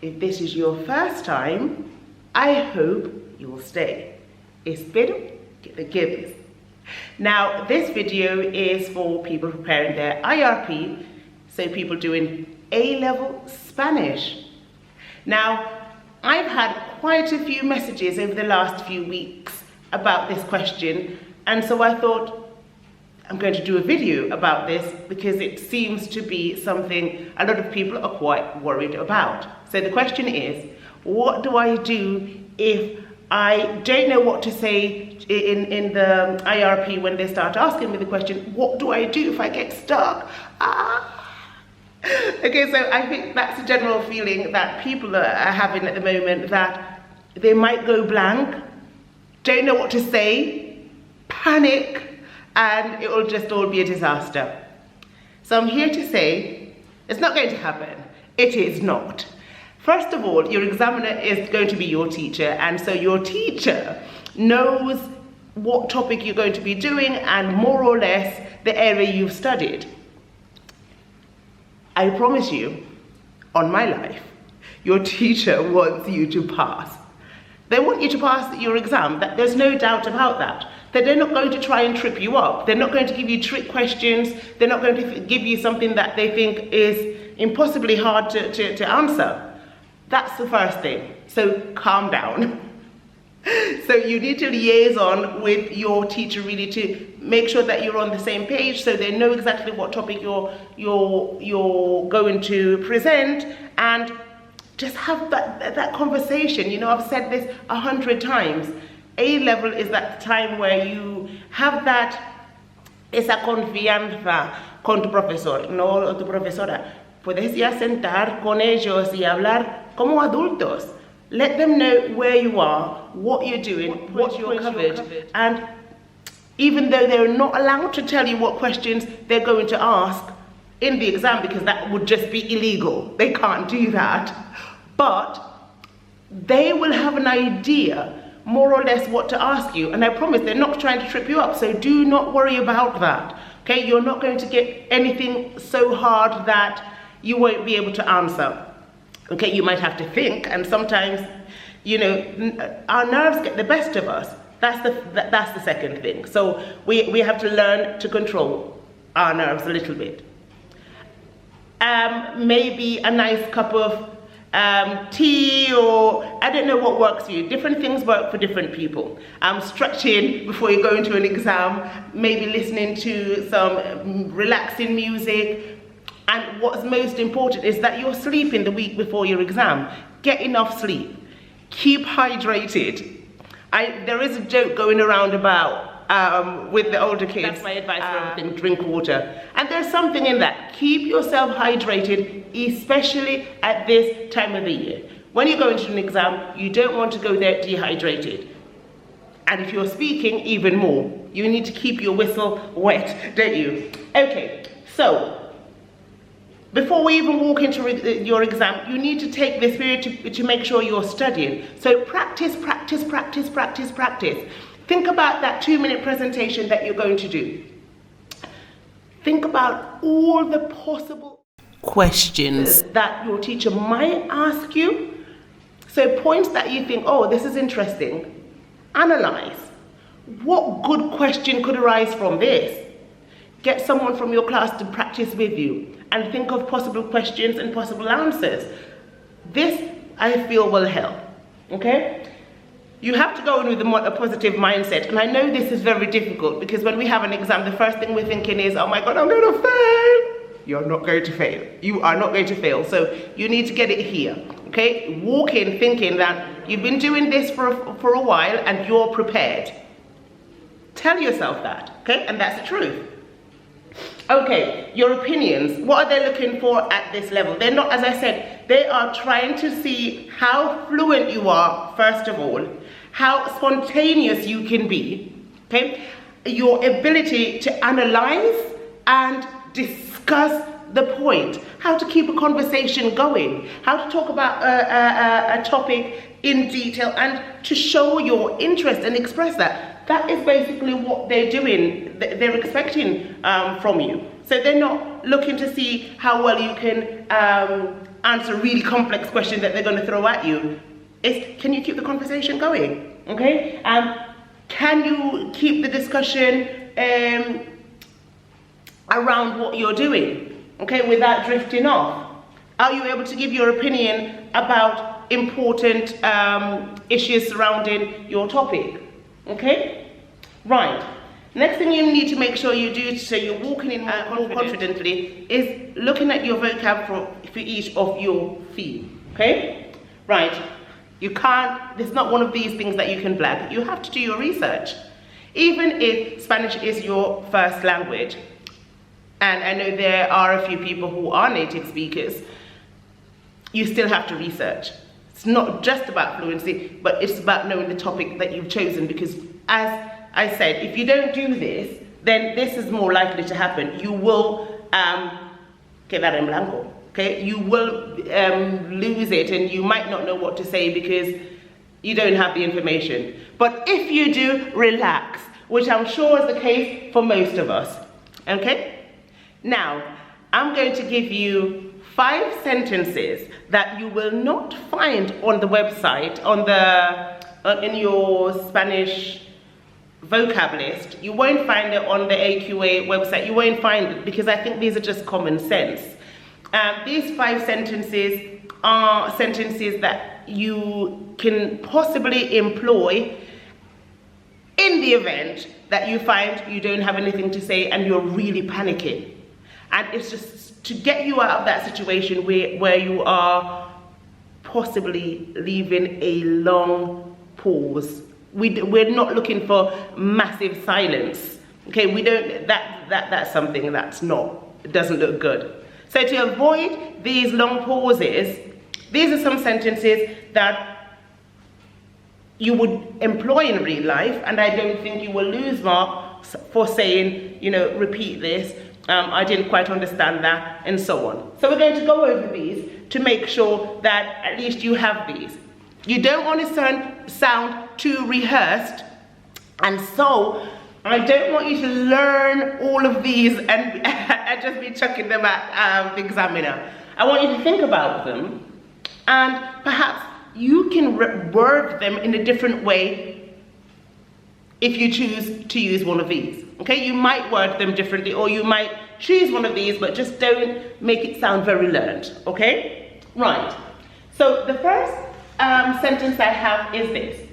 If this is your first time, I hope you will stay. Espero que te quedes. Now, this video is for people preparing their IRP, so people doing A-level Spanish. Now, I've had quite a few messages over the last few weeks about this question, and so I thought I'm going to do a video about this because it seems to be something a lot of people are quite worried about. So the question is, what do I do if I don't know what to say in the IRP when they start asking me the question? What do I do if I get stuck? Okay, so I think that's a general feeling that people are having at the moment, that they might go blank, don't know what to say, panic, and it will just all be a disaster. So I'm here to say, it's not going to happen. It is not. First of all, your examiner is going to be your teacher, and so your teacher knows what topic you're going to be doing and more or less the area you've studied. I promise you, on my life, your teacher wants you to pass. They want you to pass your exam. There's no doubt about that. They're not going to try and trip you up. They're not going to give you trick questions. They're not going to give you something that they think is impossibly hard to answer. That's the first thing. So calm down. So you need to liaise on with your teacher really to make sure that you're on the same page, so they know exactly what topic you're going to present, and just have that conversation. You know, I've said this 100 times. A-level is that time where you have esa confianza con tu profesor, no tu profesora. Puedes ya sentar con ellos y hablar como adultos. Let them know where you are, what you're doing, what you're covered. And even though they're not allowed to tell you what questions they're going to ask in the exam, because that would just be illegal. They can't do that. But they will have an idea more or less what to ask you, and I promise they're not trying to trip you up, so do not worry about that. Okay, you're not going to get anything so hard that you won't be able to answer. Okay, you might have to think, and sometimes, you know, our nerves get the best of us. That's the second thing. So we have to learn to control our nerves a little bit. Maybe a nice cup of tea, or I don't know what works for you. Different things work for different people. Stretching before you go into an exam, maybe listening to some relaxing music. And what's most important is that you're sleeping the week before your exam. Get enough sleep. Keep hydrated. There is a joke going around about with the older kids. That's my advice for everything, drink water. And there's something in that. Keep yourself hydrated, especially at this time of the year. When you go into an exam, you don't want to go there dehydrated. And if you're speaking, even more. You need to keep your whistle wet, don't you? Okay, so before we even walk into your exam, you need to take this period to make sure you're studying. So practice, practice, practice, practice, practice. Think about that 2-minute presentation that you're going to do. Think about all the possible questions that your teacher might ask you. So points that you think, oh, this is interesting. Analyze. What good question could arise from this? Get someone from your class to practice with you and think of possible questions and possible answers. This, I feel, will help, okay? You have to go in with a positive mindset, and I know this is very difficult because when we have an exam, the first thing we're thinking is, oh my God, I'm going to fail. You're not going to fail. You are not going to fail, so you need to get it here, okay? Walk in thinking that you've been doing this for a while and you're prepared. Tell yourself that, okay? And that's the truth. Okay, your opinions. What are they looking for at this level? They're not, as I said, they are trying to see how fluent you are, first of all, how spontaneous you can be, okay? Your ability to analyze and discuss the point, how to keep a conversation going, how to talk about a topic in detail and to show your interest and express that. That is basically what they're doing, they're expecting from you. So they're not looking to see how well you can answer a really complex question that they're going to throw at you. It's, can you keep the conversation going? Okay? Can you keep the discussion around what you're doing? Okay, without drifting off? Are you able to give your opinion about important issues surrounding your topic? Okay? Right. Next thing you need to make sure you do so you're walking in more confidently is looking at your vocab for each of your theme. Okay? Right. You can't, there's not one of these things that you can blag. You have to do your research. Even if Spanish is your first language, and I know there are a few people who are native speakers, you still have to research. It's not just about fluency, but it's about knowing the topic that you've chosen, because as I said, if you don't do this, then this is more likely to happen. You will quedar en blanco. Okay, you will lose it, and you might not know what to say because you don't have the information. But if you do, relax, which I'm sure is the case for most of us. Okay? Now, I'm going to give you 5 sentences that you will not find on the website, in your Spanish vocab list. You won't find it on the AQA website. You won't find it because I think these are just common sense. These 5 sentences are sentences that you can possibly employ in the event that you find you don't have anything to say and you're really panicking. And it's just to get you out of that situation where you are possibly leaving a long pause. We're not looking for massive silence. Okay, we don't, that's something that's not, it doesn't look good. So to avoid these long pauses, these are some sentences that you would employ in real life, and I don't think you will lose marks for saying, you know, repeat this, I didn't quite understand that, and so on. So we're going to go over these to make sure that at least you have these. You don't want to sound too rehearsed, and so I don't want you to learn all of these and just be chucking them at the examiner. I want you to think about them, and perhaps you can word them in a different way if you choose to use one of these. Okay, you might word them differently, or you might choose one of these, but just don't make it sound very learned. Okay, right. So the first sentence I have is this.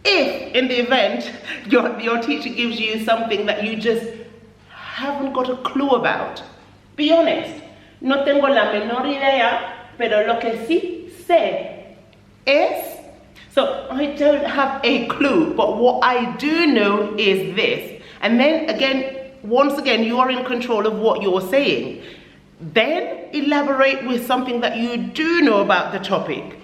If in the event your teacher gives you something that you just haven't got a clue about, be honest. No tengo la menor idea, pero lo que sí sé es, so I don't have a clue, but what I do know is this. And then again, once again, you are in control of what you're saying. Then elaborate with something that you do know about the topic.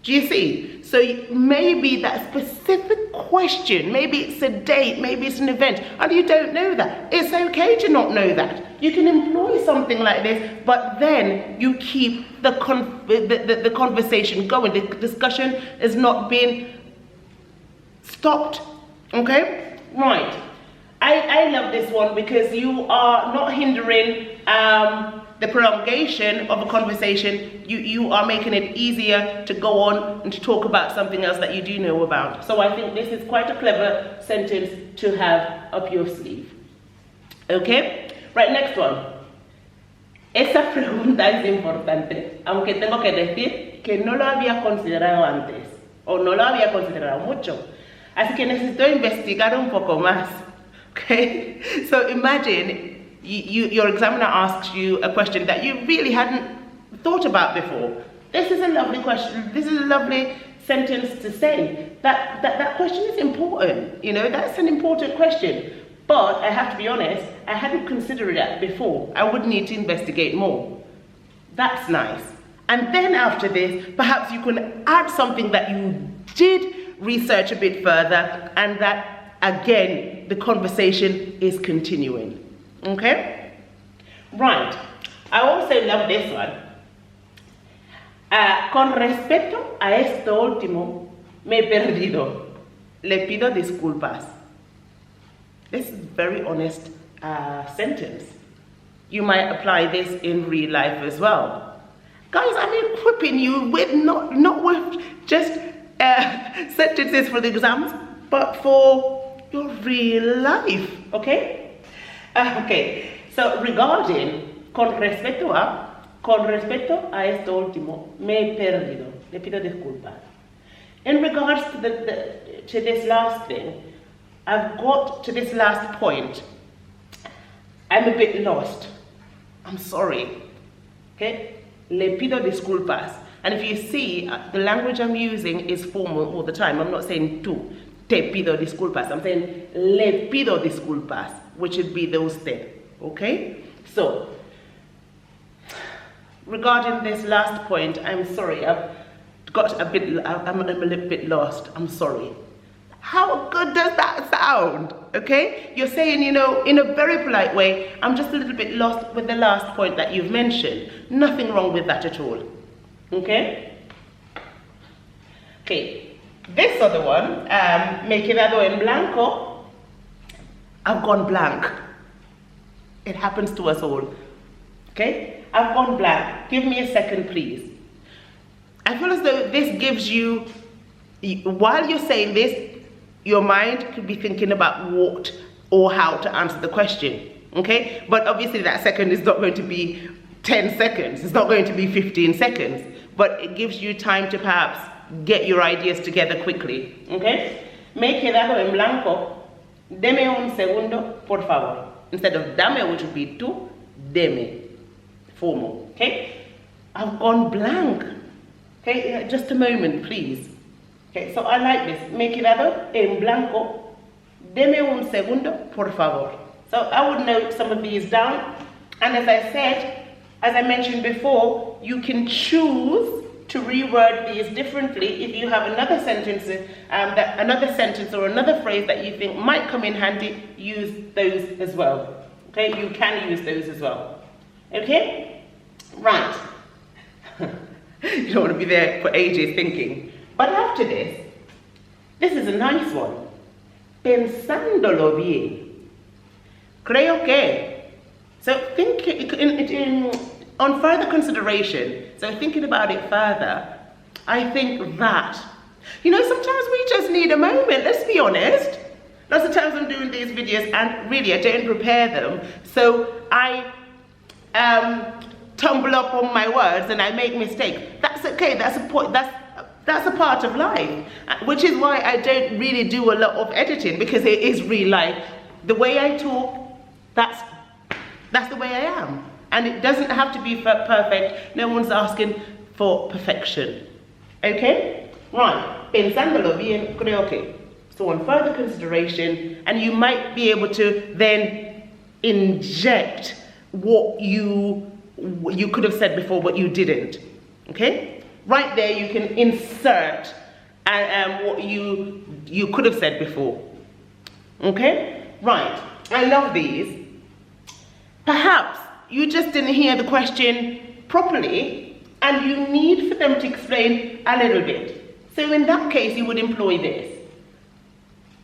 Do you see? So maybe that specific question, maybe it's a date, maybe it's an event, and you don't know that. It's okay to not know that. You can employ something like this, but then you keep the conversation going. The discussion is not being stopped. Okay? Right. I love this one because you are not hindering the prolongation of a conversation. You are making it easier to go on and to talk about something else that you do know about. So I think this is quite a clever sentence to have up your sleeve. Okay? Right, next one. Esa pregunta es importante, aunque tengo que decir que no lo había considerado antes, o no lo había considerado mucho. Así que necesito investigar un poco más. Okay? So imagine your examiner asks you a question that you really hadn't thought about before. This is a lovely question. This is a lovely sentence to say. That question is important. You know, that's an important question. But I have to be honest, I hadn't considered that before. I would need to investigate more. That's nice. And then after this, perhaps you can add something that you did research a bit further, and that, again, the conversation is continuing. Okay? Right. I also love this one. Con respecto a esto último, me he perdido. Le pido disculpas. This is a very honest sentence. You might apply this in real life as well. Guys, I'm equipping you with not with just sentences for the exams, but for your real life, okay? Okay, so regarding, con respecto a esto último, me he perdido, le pido disculpas. In regards to to this last thing, I've got to this last point. I'm a bit lost. I'm sorry. Okay? Le pido disculpas. And if you see, the language I'm using is formal all the time. I'm not saying tú, te pido disculpas. I'm saying le pido disculpas, which would be those things. Okay? So, regarding this last point, I'm sorry. I'm a little bit lost. I'm sorry. How good does that sound? Okay? You're saying, you know, in a very polite way, I'm just a little bit lost with the last point that you've mentioned. Nothing wrong with that at all. Okay? Okay. This other one, me he quedado en blanco. I've gone blank. It happens to us all. Okay? I've gone blank. Give me a second, please. I feel as though this gives you, while you're saying this, your mind could be thinking about what or how to answer the question, okay? But obviously that second is not going to be 10 seconds, it's not going to be 15 seconds, but it gives you time to perhaps get your ideas together quickly, okay? Me he quedado en blanco, deme un segundo, por favor. Instead of dame, which would be tú, deme, formal, okay? I've gone blank, okay? Just a moment, please. Okay, so I like this. Me he quedado en blanco. Deme un segundo, por favor. So I would note some of these down. And as I said, as I mentioned before, you can choose to reword these differently if you have another sentence, or another phrase that you think might come in handy. Use those as well. Okay, you can use those as well. Okay, right. You don't want to be there for ages thinking. But after this is a nice one. Pensándolo bien. Creo que. So think on further consideration, so thinking about it further, I think that, you know, sometimes we just need a moment, let's be honest. Lots of times I'm doing these videos and really I don't prepare them. So I tumble up on my words and I make mistakes. That's okay, that's a point, that's a part of life, which is why I don't really do a lot of editing, because it is real life. The way I talk, that's the way I am. And it doesn't have to be perfect. No one's asking for perfection. Okay? Right. Pensándolo bien, creo que. So on further consideration, and you might be able to then inject what you could have said before, but you didn't. Okay? Right there, you can insert what you could have said before. Okay? Right. I love these. Perhaps you just didn't hear the question properly and you need for them to explain a little bit. So in that case, you would employ this.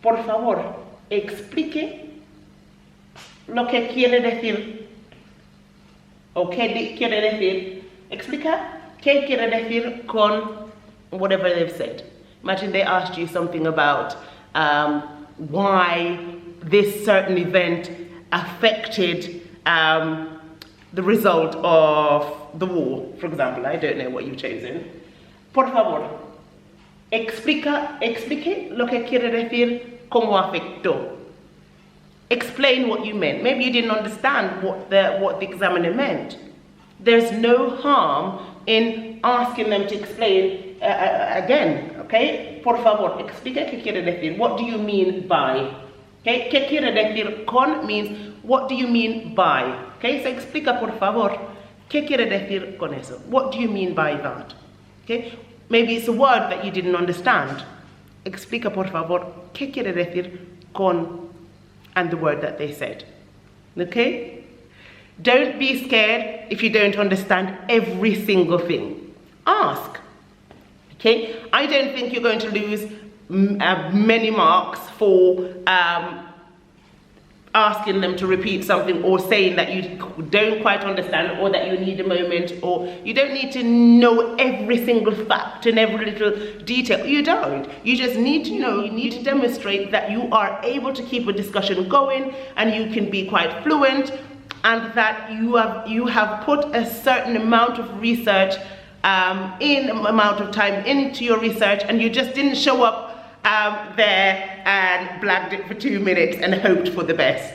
Por favor, explique lo que quiere decir. O qué quiere decir. Explica. ¿Qué quiere decir con whatever they've said? Imagine they asked you something about why this certain event affected the result of the war, for example. I don't know what you've chosen. Por favor, explique lo que quiere decir cómo afectó. Explain what you meant. Maybe you didn't understand what the examiner meant. There's no harm in asking them to explain again, okay? Por favor, explica qué quiere decir. What do you mean by? Okay, qué quiere decir con means what do you mean by? Okay, so explica por favor. ¿Qué quiere decir con eso? What do you mean by that? Okay, maybe it's a word that you didn't understand. Explica por favor. ¿Qué quiere decir con and the word that they said? Okay? Don't be scared if you don't understand every single thing. Ask. Okay? I don't think you're going to lose many marks for asking them to repeat something or saying that you don't quite understand or that you need a moment, or you don't need to know every single fact and every little detail. You don't. You just need to know, you need to demonstrate that you are able to keep a discussion going and you can be quite fluent, and that you have put a certain amount of research amount of time into your research, and you just didn't show up there and blagged it for 2 minutes and hoped for the best.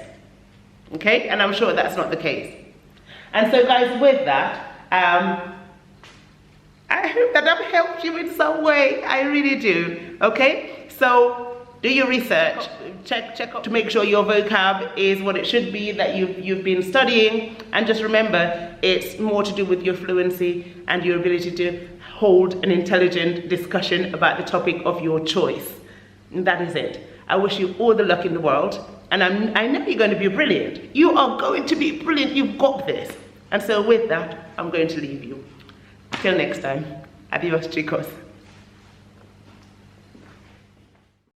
Okay, and I'm sure that's not the case. And so guys, with that, I hope that I've helped you in some way. I really do. Okay, so do your research, check up to make sure your vocab is what it should be, that you've been studying, and just remember, it's more to do with your fluency and your ability to hold an intelligent discussion about the topic of your choice. And that is it. I wish you all the luck in the world, and I know you're going to be brilliant. You are going to be brilliant. You've got this. And so with that, I'm going to leave you. Till next time. Adios, chicos.